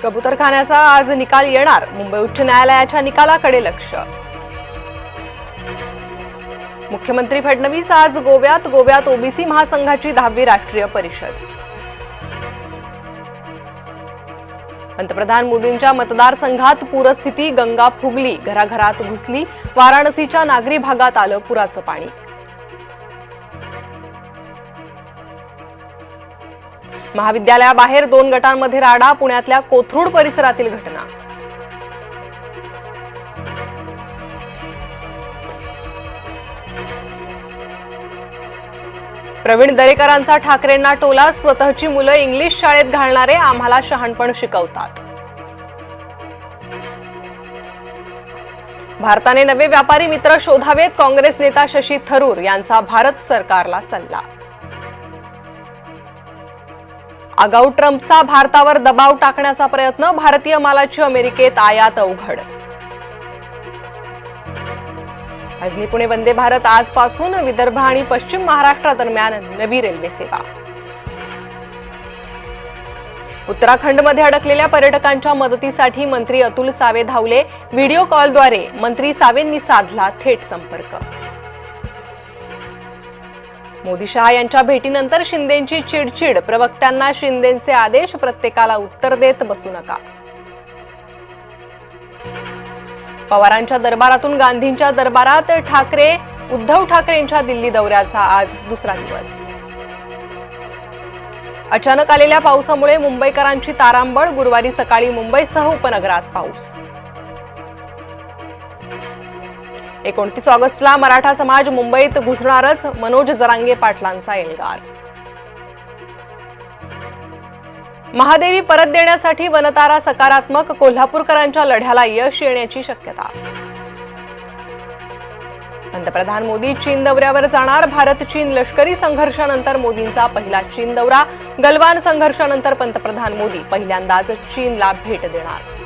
कबूतरखान्याचा आज निकाल येणार, मुंबई उच्च न्यायालयाच्या निकालाकडे लक्ष। मुख्यमंत्री फडणवीस आज गोव्यात ओबीसी महासंघाची 10वी राष्ट्रीय परिषद। पंतप्रधान मोदींच्या मतदारसंघात पूरस्थिती, गंगा फुगली, घराघरात घुसली, वाराणसीच्या नागरी भागात आलं पुराचं पाणी। महाविद्यालयाबाहेर 2 गटांमध्ये राडा, पुण्यातल्या कोथरूड परिसरातील घटना। प्रवीण दरेकरांचा ठाकरेंना टोला, स्वतःची मुलं इंग्लिश शाळेत घालणारे आम्हाला शहाणपण शिकवतात। भारताने नवे व्यापारी मित्र शोधावेत, काँग्रेस नेता शशी थरूर यांचा भारत सरकारला सल्ला। आगाऊ ट्रम्पचा भारतावर दबाव टाकण्याचा प्रयत्न, भारतीय मालाची अमेरिकेत आयात अवघड। अजनी पुणे वंदे भारत आजपासून विदर्भ आणि पश्चिम महाराष्ट्रादरम्यान नवी रेल्वे सेवा। उत्तराखंडमध्ये अडकलेल्या पर्यटकांच्या मदतीसाठी मंत्री अतुल सावे धावले, व्हिडिओ कॉलद्वारे मंत्री सावेंनी साधला थेट संपर्क। मोदी शहा यांच्या भेटीनंतर शिंदेंची चिडचिड, प्रवक्त्यांना शिंदेंचे आदेश, प्रत्येकाला उत्तर देत बसू नका। पवारांच्या दरबारातून गांधींच्या दरबारात, उद्धव ठाकरेंच्या दिल्ली दौऱ्याचा आज दुसरा दिवस। अचानक आलेल्या पावसामुळे मुंबईकरांची तारांबळ, गुरुवारी सकाळी मुंबईसह उपनगरात पाऊस। 29 ऑगस्टला मराठा समाज मुंबईत घुसणारच, मनोज जरांगे पाटलांचा एल्गार। महादेवी परत देण्यासाठी वनतारा सकारात्मक, कोल्हापूरकरांच्या लढ्याला यश येण्याची शक्यता। पंतप्रधान मोदी चीन दौऱ्यावर जाणार, भारत चीन लष्करी संघर्षानंतर मोदींचा पहिला चीन दौरा, गलवान संघर्षानंतर पंतप्रधान मोदी पहिल्यांदाच चीनला भेट देणार।